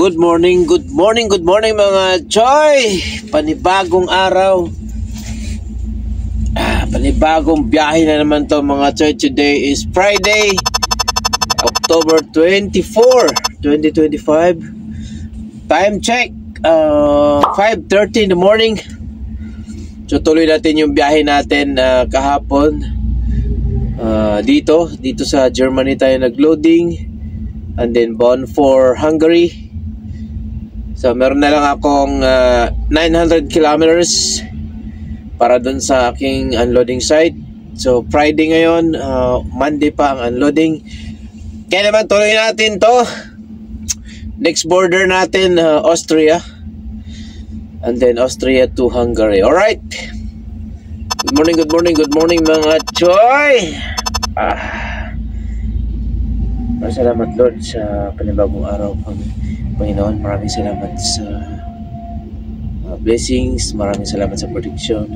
Good morning mga Choy! Panibagong araw. Panibagong biyahe na naman to mga Choy. Today is Friday, October 24, 2025. Time check, 5:30 in the morning. So tuloy natin yung biyahe natin kahapon. Dito sa Germany tayo nag-loading. And then bound for Hungary. So meron na lang akong 900 kilometers para dun sa aking unloading site. So Friday ngayon, Monday pa ang unloading. Kaya naman tuloy natin to. Next border natin, Austria. And then Austria to Hungary. Alright. Good morning mga Choy. Salamat Lord sa panibagong araw, Panginoon. Maraming salamat sa blessings. Maraming salamat sa protection.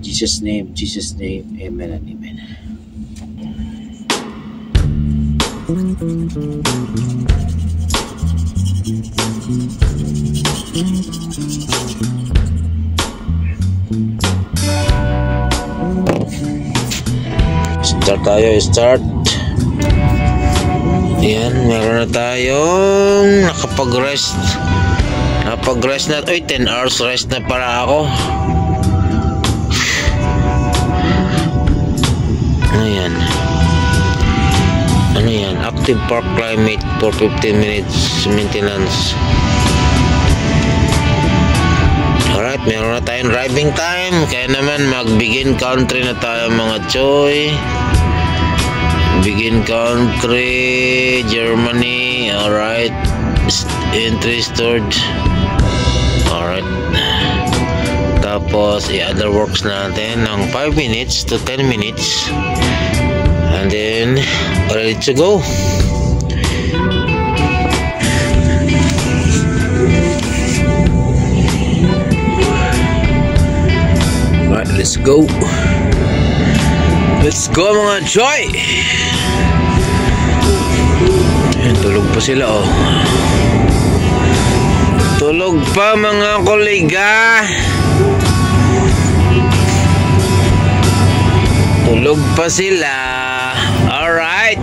Jesus name, amen and amen. Start. Ayan, meron na tayong nakapag-rest. Napag-rest na. 10 hours rest na para ako. Ayan. Ano yan? Active park climate for 15 minutes maintenance. Alright, meron na tayong driving time. Kaya naman mag-begin country na tayo mga Choy. Begin country, Germany. Alright, entry stored. Alright, tapos i-other works natin ng 5 minutes to 10 minutes and then ready to go. Alright, let's go mga Choy. Ayan, tulog pa sila tulog pa mga kolega. Tulog pa sila. Alright,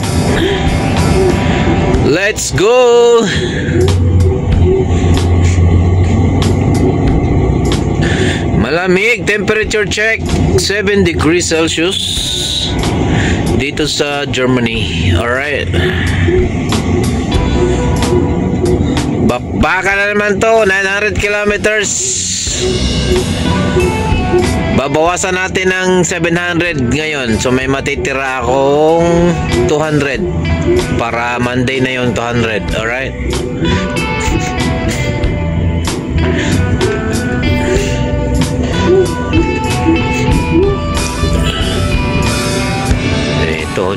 let's go. Malamig, temperature check 7 degrees Celsius dito sa Germany. Alright, baka na naman to. 900 kilometers. Babawasan natin ng 700 ngayon. So may matitira akong 200 para Monday na yung 200. Alright,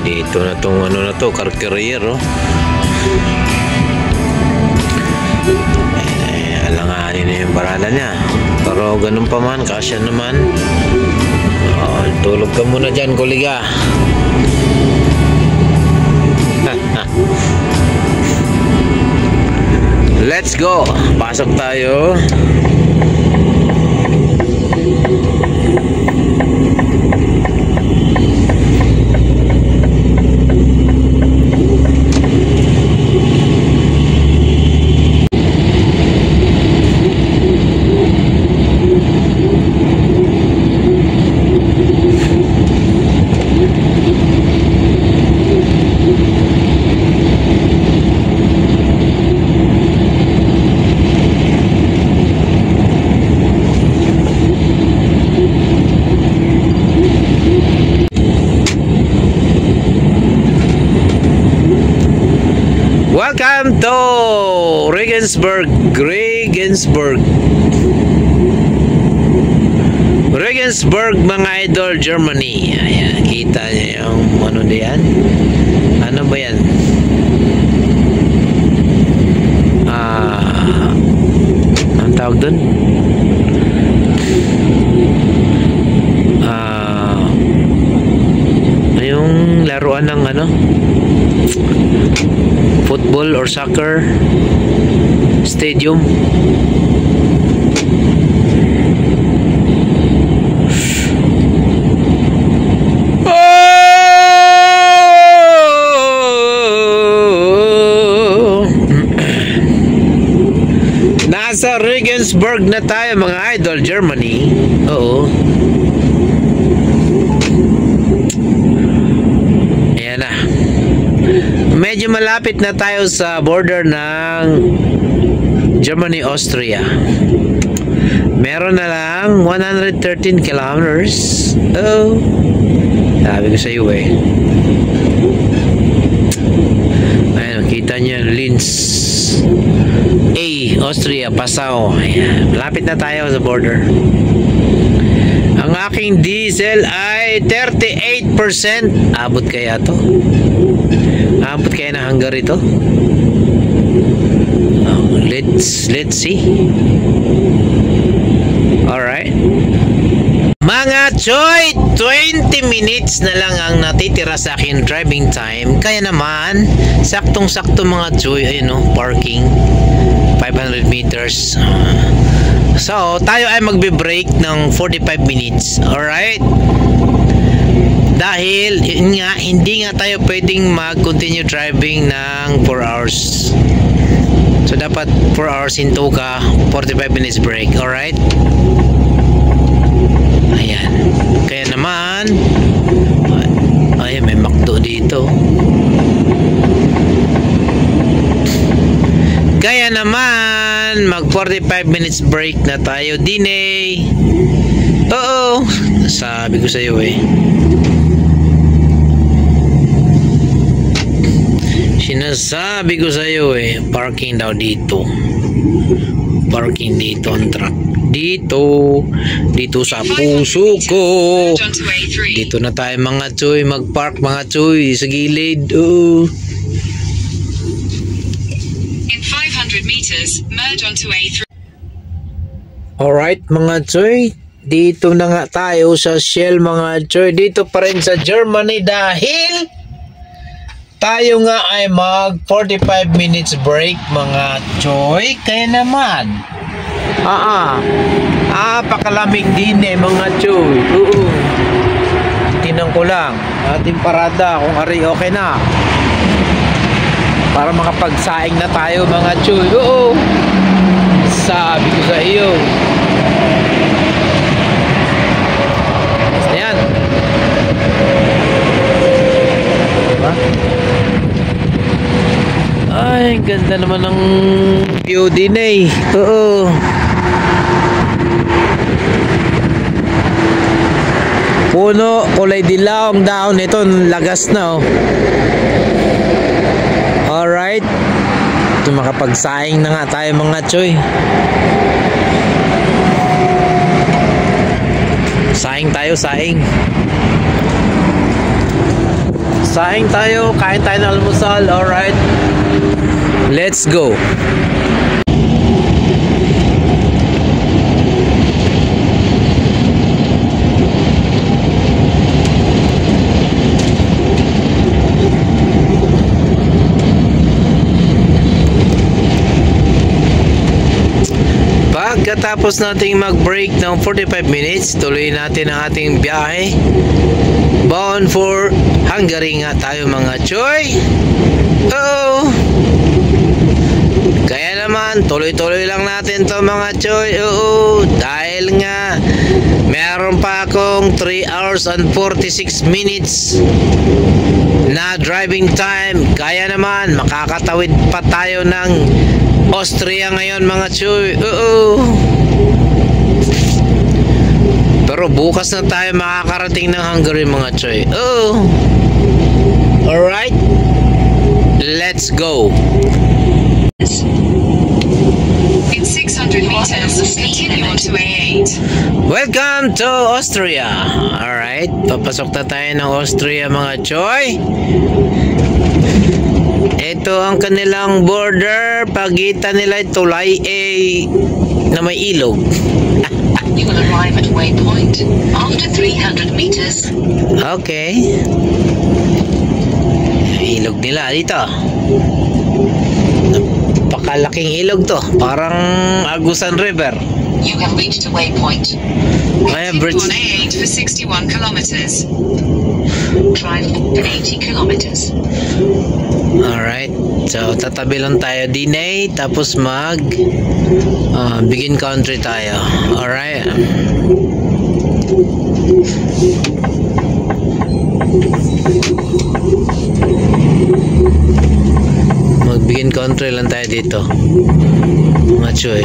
dito na tong car carrier alanganin na yung barada niya, pero ganun pa man, kasya naman. Tulog ka muna dyan kolega. Let's go, pasok tayo. Welcome to Regensburg, mga idol, Germany. Ayan, kita niyo yung ano diyan. Ano ba yan? Ang tawag doon? Yung laruan ng ano, football or soccer stadium. Nasa Regensburg na tayo mga idol, Germany. Oo. Ayan na. Medyo malapit na tayo sa border ng Germany, Austria. Meron na lang 113 kilometers. Oh. Sabi ko sa iyo eh. Ayan, kita niyo Linz. Austria, Passau. Ayan. Malapit na tayo sa border. Ang aking diesel ay 38%. Abot kaya to? Abot kaya na Hungary to? Oh, let's see. Alright. Mga choy, 20 minutes na lang ang natitira sa akin driving time. Kaya naman, saktong-sakto mga choy, ayun o, parking. 500 meters. So, tayo ay magbe-break ng 45 minutes. Alright? Dahil, yun nga, hindi nga tayo pwedeng mag-continue driving ng 4 hours. So, dapat 4 hours into ka, 45 minutes break. Alright? Ayan. Kaya naman, ayan, may McDo dito. Kaya naman, mag 45 minutes break na tayo din eh. Oo, sabi ko sa iyo eh. Sinasabi ko sa iyo eh, parking daw dito. Parking dito ang truck. Dito sa puso ko. Dito na tayo mga choy, mag-park mga choy sa gilid. Oh. In 500 meters, merge onto A3. Alright mga choy, dito na nga tayo sa Shell mga choy. Dito pa rin sa Germany dahil tayo nga ay mag 45 minutes break mga choy. Kaya naman pakalamig din eh mga choy. Oo. Tinang ko lang ating parada kung ari okay na para makapagsaing na tayo mga choy. Oo. Sabi ko sa iyo. Ayan. Diba? Ay, ganda naman ng view din eh. Oo. Puno, kulay dilaw ang dahon nito, lagas na oh. Alright. Ito makapagsaing na nga tayo mga choy. Saing tayo, saing. Saing tayo, kain tayo ng almusal. Alright. Let's go. Pagkatapos nating mag-break ng 45 minutes, tuloy natin ang ating biyahe. Bound for Hungary nga tayo mga choy. Oh. Kaya naman, tuloy-tuloy lang natin to mga choy. Oo. Dahil nga, meron pa akong 3 hours and 46 minutes na driving time. Kaya naman, makakatawid pa tayo ng Austria ngayon mga choy. Oo. Pero bukas na tayo makakarating ng Hungary mga choy. Oo. Alright. Let's go. In 600 meters, continue onto A8. Welcome to Austria. Alright. Papasok na tayo ng Austria mga choy. Ito ang kanilang border. Pagitan nila tulay na may ilog. You will arrive at waypoint after 300 meters. Okay. ilog nila dito. Napakalaking ilog to, parang Agusan River. You have reached a waypoint. I have reached... Exit 1A8 for 61 kilometers. Drive for 80 kilometers. Alright, so tatabi lang tayo din tapos begin country tayo. Alright. Mag-begin country lang tayo dito, mga choy.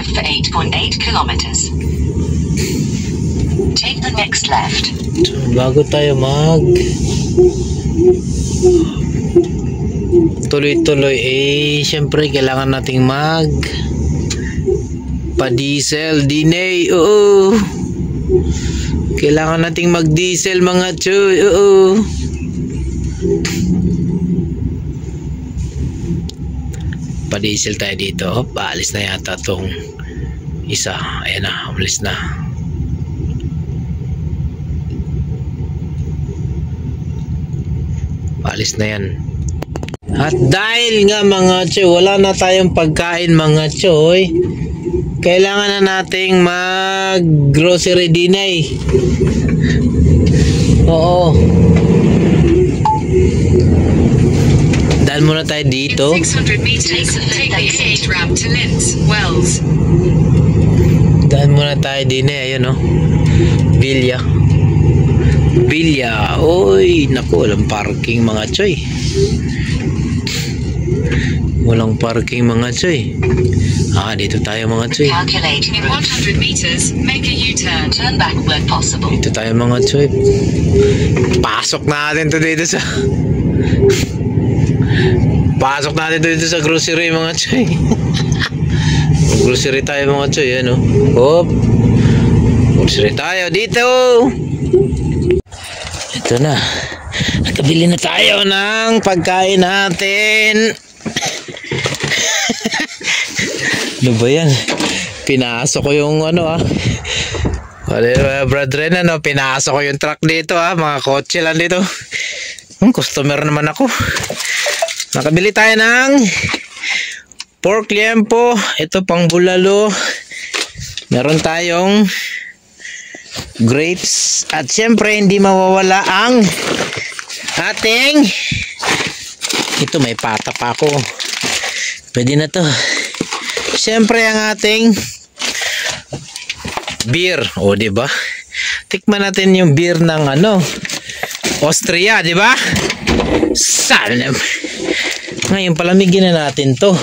For 8.8 kilometers. Take the next left. So, bago tayo tuloy-tuloy, syempre kailangan nating pa-diesel dinay. Oo, kailangan nating mag-diesel, mga choy. Oo, pa-diesel tayo dito. Paalis na yata tong isa. Ayan na, umalis na. Paalis na yan. At dahil nga, mga choy, wala na tayong pagkain, mga choy, kailangan na nating mag-grocery dinay. Oo, daan muna tayo dito. In 600 meters, take the A8 ramp to Linz, Wells. Daan muna tayo din ayun Villa. Oy, naku, walang parking, mga choy. Walang parking, mga choy. Dito tayo, mga choy. Calculate. In 100 meters, make a U-turn. Turn back where possible. Dito tayo, mga choy. Pasok natin to dito sa grocery, mga choy. Grocery tayo, mga choy. Hop, grocery tayo dito. Ito na, nakabili na tayo ng pagkain natin. Ano ba yan? Pinasok ko yung Brad Ren, pinasok ko yung truck dito, mga kotse lang dito. Customer naman ako. Nakabili tayo ng pork liempo, ito pang bulalo. Meron tayong grapes, at syempre hindi mawawala ang ating, ito may pata pa ako, pwede na to. Syempre ang ating beer, diba? Tikman natin yung beer ng Austria, diba? Ngayon palamigin na natin to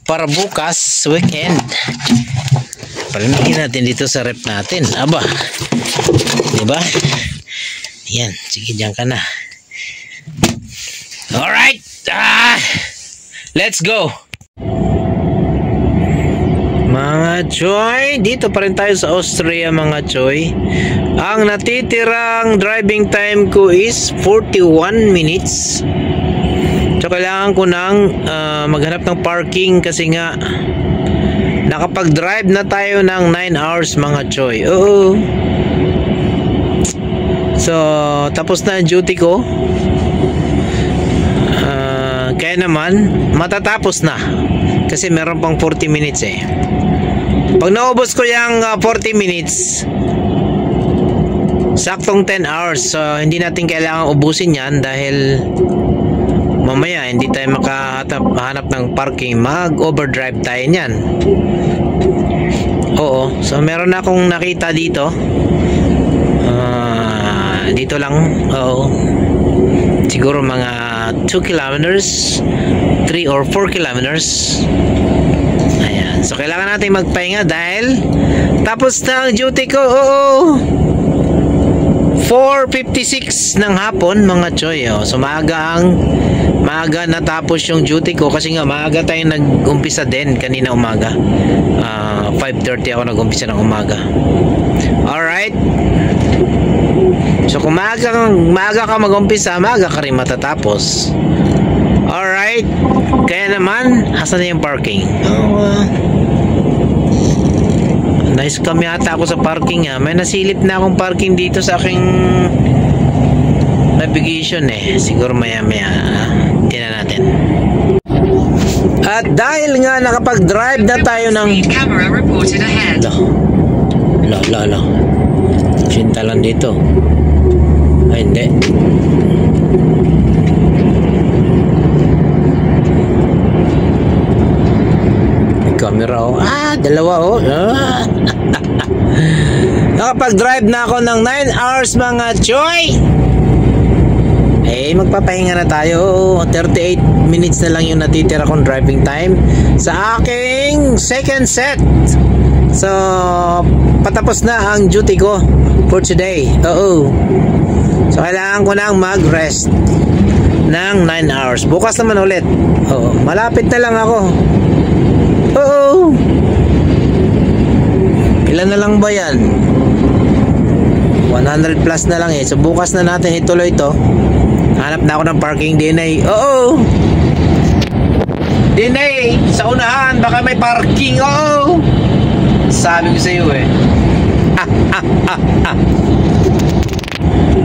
para bukas weekend. Palamigin natin dito sa rep natin. Aba, diba? Yan, sige, dyan ka na. Alright, let's go. Mga choy, dito pa rin tayo sa Austria, mga choy. Ang natitirang driving time ko is 41 minutes. So kailangan ko nang maghanap ng parking kasi nga nakapag-drive na tayo ng 9 hours, mga choy. Oo. So tapos na ang duty ko. Kaya naman matatapos na kasi meron pang 40 minutes eh. Pag naubos ko yung 40 minutes, saktong 10 hours. So hindi natin kailangan ubusin yan dahil mamaya hindi tayo makahanap ng parking, mag-overdrive tayo niyan. Oo, so meron akong nakita dito. Dito lang, siguro mga 2 kilometers, 3 or 4 kilometers. Ayan, so kailangan natin magpahinga dahil tapos na ang duty ko. 4:56 ng hapon, mga choy. So maaga natapos yung duty ko kasi nga maaga tayong nag-umpisa din kanina umaga. 5:30 ako nag-umpisa ng umaga. Alright, so kung maaga ka mag-umpisa, maaga ka rin matatapos. Alright, kaya naman, asan na yung parking? Na-scam yata ako sa parking ha. May nasilip na akong parking dito sa aking navigation eh. Siguro maya maya. Tingnan natin. At dahil nga nakapag-drive na tayo ng Camera reported ahead. Lo. Sinta lang dito. Ay, hindi. May camera oh. Dalawa oh. Nakapag-drive na ako ng 9 hours mga choy. Magpapahinga na tayo. 38 minutes na lang yung natitira kong driving time sa aking second set. So, patapos na ang duty ko for today. So, kailangan ko nang mag-rest ng 9 hours. Bukas naman ulit. Malapit na lang ako. Ilan na lang ba yan? 100 plus na lang eh. So, bukas na natin ituloy ito. Hanap na ako ng parking Dinay. Dinay, sa unahan baka may parking. Sabi ko sa iyo eh.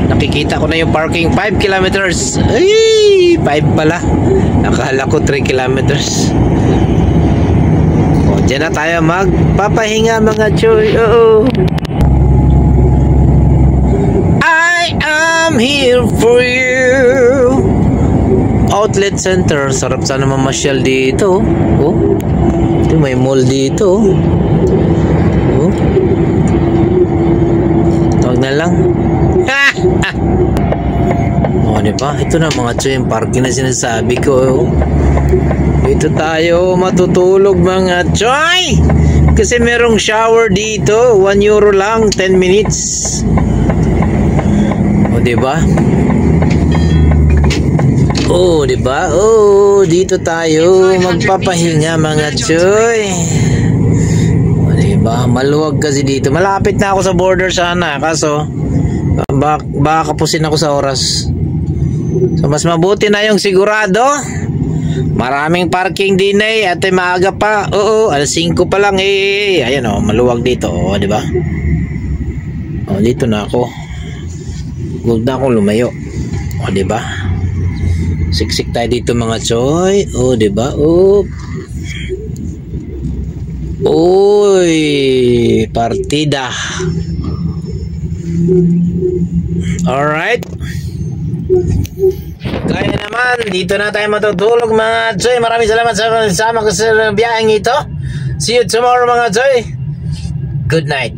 Nakikita ko na yung parking. 5 kilometers. Ay, 5 pala. Nakala ko 3 kilometers. Diyan na tayo magpapahinga mga choy. I am here for you. Outlet Center. Sarap sana mamasyal dito. Ito may mall dito. Tawag na lang. Diba? Ito na mga choy, yung parking na sinasabi ko. Dito tayo matutulog mga choy. Kasi merong shower dito. 1 euro lang, 10 minutes. Diba? Diba? Dito tayo magpapahinga mga choy. Diba? Maluwag kasi dito. Malapit na ako sa border sana. Kaso baka kapusin ako sa oras. So mas mabuti na yung sigurado. Maraming parking din eh. At maaga pa. Alas 5 pa lang eh. Ayan maluwag dito. Diba? Dito na ako. Huwag na akong lumayo. Diba? Siksik tayo dito mga choy. Diba? Partida. Alright. Kaya naman, dito na tayo matutulog mga choy. Maraming salamat sa kasama ko sa biyaheng ito. See you tomorrow mga choy. Good night.